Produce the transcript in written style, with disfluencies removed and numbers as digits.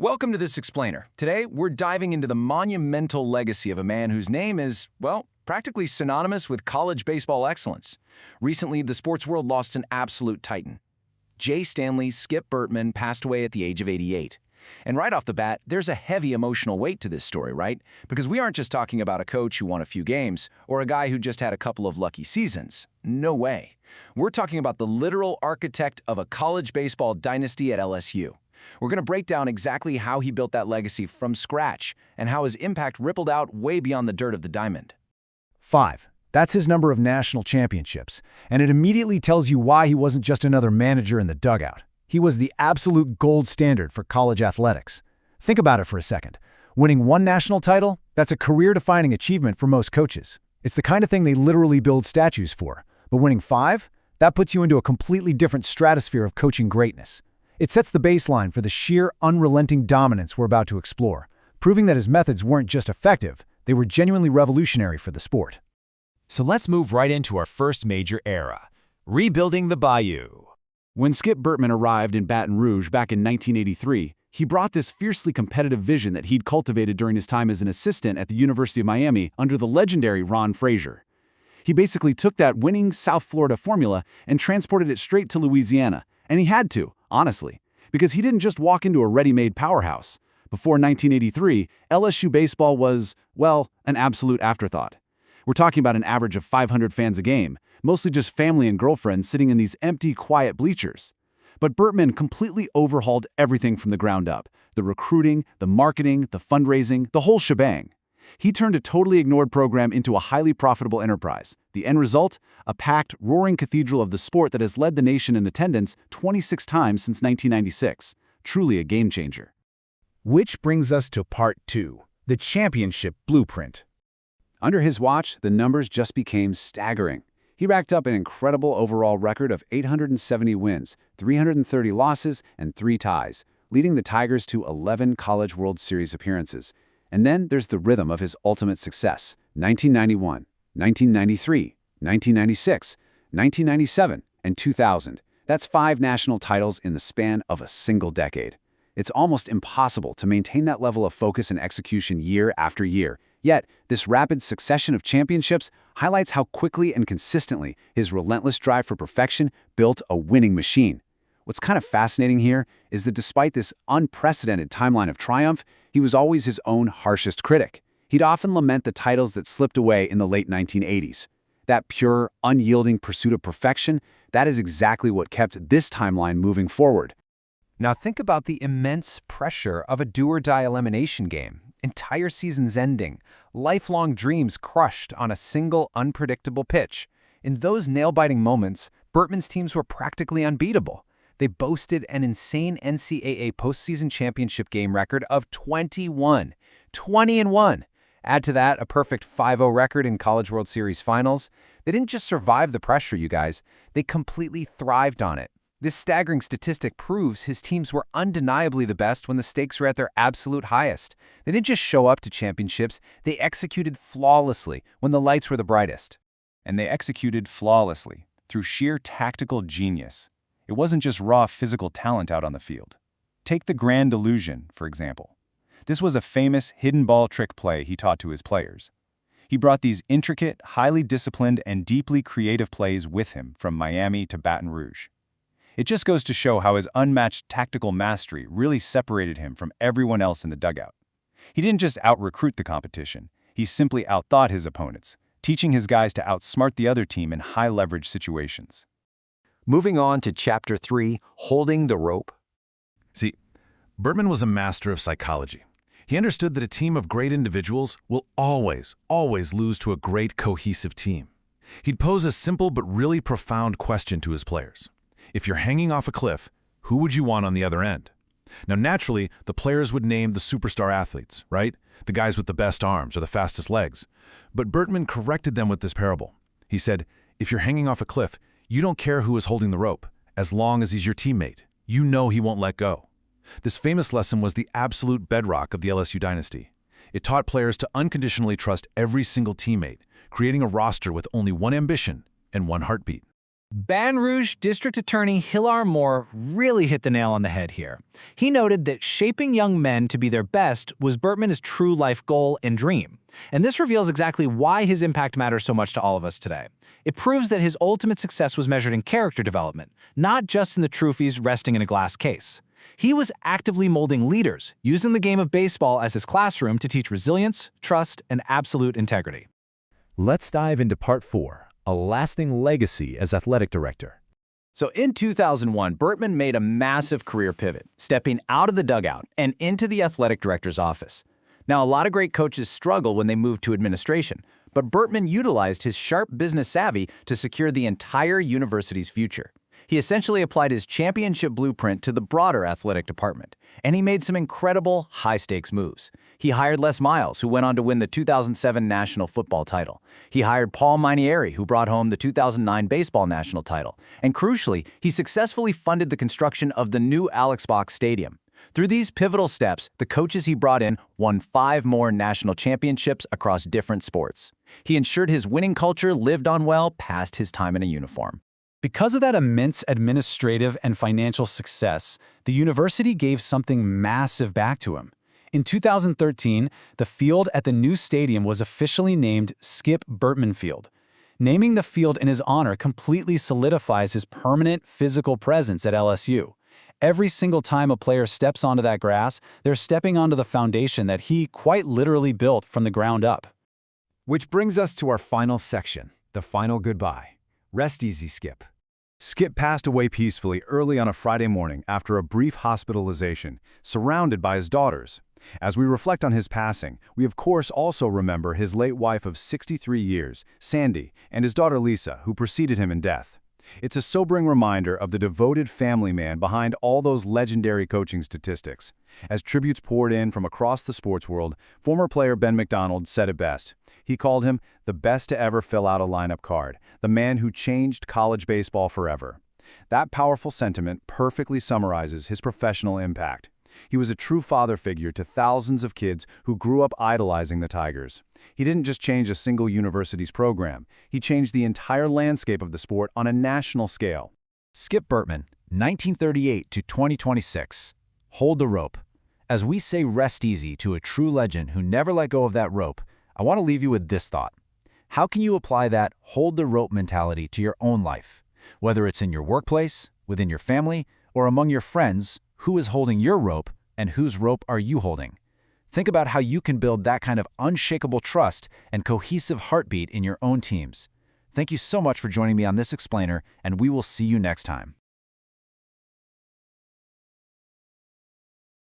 Welcome to This Explainer. Today, we're diving into the monumental legacy of a man whose name is, well, practically synonymous with college baseball excellence. Recently, the sports world lost an absolute titan. J. Stanley Skip Bertman passed away at the age of 88. And right off the bat, there's a heavy emotional weight to this story, right? Because we aren't just talking about a coach who won a few games or a guy who just had a couple of lucky seasons. No way. We're talking about the literal architect of a college baseball dynasty at LSU. We're going to break down exactly how he built that legacy from scratch and how his impact rippled out way beyond the dirt of the diamond. 5. That's his number of national championships, and it immediately tells you why he wasn't just another manager in the dugout. He was the absolute gold standard for college athletics. Think about it for a second. Winning one national title, that's a career-defining achievement for most coaches. It's the kind of thing they literally build statues for. But winning 5? That puts you into a completely different stratosphere of coaching greatness. It sets the baseline for the sheer, unrelenting dominance we're about to explore, proving that his methods weren't just effective, they were genuinely revolutionary for the sport. So let's move right into our first major era, rebuilding the bayou. When Skip Bertman arrived in Baton Rouge back in 1983, he brought this fiercely competitive vision that he'd cultivated during his time as an assistant at the University of Miami under the legendary Ron Frazier. He basically took that winning South Florida formula and transported it straight to Louisiana, and he had to, honestly, because he didn't just walk into a ready-made powerhouse. Before 1983, LSU baseball was, well, an absolute afterthought. We're talking about an average of 500 fans a game, mostly just family and girlfriends sitting in these empty, quiet bleachers. But Bertman completely overhauled everything from the ground up: the recruiting, the marketing, the fundraising, the whole shebang. He turned a totally ignored program into a highly profitable enterprise. The end result? A packed, roaring cathedral of the sport that has led the nation in attendance 26 times since 1996. Truly a game changer. Which brings us to part 2, the championship blueprint. Under his watch, the numbers just became staggering. He racked up an incredible overall record of 870 wins, 330 losses, and 3 ties, leading the Tigers to 11 College World Series appearances. And then there's the rhythm of his ultimate success: 1991, 1993, 1996, 1997, and 2000. That's 5 national titles in the span of a single decade. It's almost impossible to maintain that level of focus and execution year after year. Yet, this rapid succession of championships highlights how quickly and consistently his relentless drive for perfection built a winning machine. What's kind of fascinating here is that despite this unprecedented timeline of triumph, he was always his own harshest critic. He'd often lament the titles that slipped away in the late 1980s. That pure, unyielding pursuit of perfection, that is exactly what kept this timeline moving forward. Now think about the immense pressure of a do-or-die elimination game. Entire seasons ending, lifelong dreams crushed on a single unpredictable pitch. In those nail-biting moments, Bertman's teams were practically unbeatable. They boasted an insane NCAA postseason championship game record of 21. 20-1. Add to that a perfect 5-0 record in College World Series finals. They didn't just survive the pressure, you guys. They completely thrived on it. This staggering statistic proves his teams were undeniably the best when the stakes were at their absolute highest. They didn't just show up to championships, they executed flawlessly when the lights were the brightest. And they executed flawlessly through sheer tactical genius. It wasn't just raw physical talent out on the field. Take the Grand Illusion, for example. This was a famous hidden ball trick play he taught to his players. He brought these intricate, highly disciplined, and deeply creative plays with him from Miami to Baton Rouge. It just goes to show how his unmatched tactical mastery really separated him from everyone else in the dugout. He didn't just out-recruit the competition, he simply outthought his opponents, teaching his guys to outsmart the other team in high-leverage situations. Moving on to Chapter 3, Holding the Rope. See, Bertman was a master of psychology. He understood that a team of great individuals will always lose to a great cohesive team. He'd pose a simple but really profound question to his players. If you're hanging off a cliff, who would you want on the other end? Now, naturally, the players would name the superstar athletes, right? The guys with the best arms or the fastest legs. But Bertman corrected them with this parable. He said, if you're hanging off a cliff, you don't care who is holding the rope, as long as he's your teammate. You know he won't let go. This famous lesson was the absolute bedrock of the LSU dynasty. It taught players to unconditionally trust every single teammate, creating a roster with only one ambition and one heartbeat. Baton Rouge District Attorney Hilar Moore really hit the nail on the head here. He noted that shaping young men to be their best was Bertman's true life goal and dream. And this reveals exactly why his impact matters so much to all of us today. It proves that his ultimate success was measured in character development, not just in the trophies resting in a glass case. He was actively molding leaders, using the game of baseball as his classroom to teach resilience, trust, and absolute integrity. Let's dive into Part 4, a lasting legacy as athletic director. So in 2001, Bertman made a massive career pivot, stepping out of the dugout and into the athletic director's office. Now, a lot of great coaches struggle when they move to administration, but Bertman utilized his sharp business savvy to secure the entire university's future. He essentially applied his championship blueprint to the broader athletic department, and he made some incredible high-stakes moves. He hired Les Miles, who went on to win the 2007 national football title. He hired Paul Mainieri, who brought home the 2009 baseball national title. And crucially, he successfully funded the construction of the new Alex Box Stadium. Through these pivotal steps, the coaches he brought in won 5 more national championships across different sports. He ensured his winning culture lived on well past his time in a uniform. Because of that immense administrative and financial success, the university gave something massive back to him. In 2013, the field at the new stadium was officially named Skip Bertman Field. Naming the field in his honor completely solidifies his permanent physical presence at LSU. Every single time a player steps onto that grass, they're stepping onto the foundation that he quite literally built from the ground up. Which brings us to our final section, the final goodbye. Rest easy, Skip. Skip passed away peacefully early on a Friday morning after a brief hospitalization, surrounded by his daughters. As we reflect on his passing, we of course also remember his late wife of 63 years, Sandy, and his daughter Lisa, who preceded him in death. It's a sobering reminder of the devoted family man behind all those legendary coaching statistics. As tributes poured in from across the sports world, former player Ben McDonald said it best. He called him the best to ever fill out a lineup card, the man who changed college baseball forever. That powerful sentiment perfectly summarizes his professional impact. He was a true father figure to thousands of kids who grew up idolizing the Tigers. He didn't just change a single university's program, he changed the entire landscape of the sport on a national scale. Skip Bertman, 1938 to 2026. Hold the rope. As we say rest easy to a true legend who never let go of that rope, I want to leave you with this thought. How can you apply that hold the rope mentality to your own life? Whether it's in your workplace, within your family, or among your friends, who is holding your rope and whose rope are you holding? Think about how you can build that kind of unshakable trust and cohesive heartbeat in your own teams. Thank you so much for joining me on this explainer, and we will see you next time.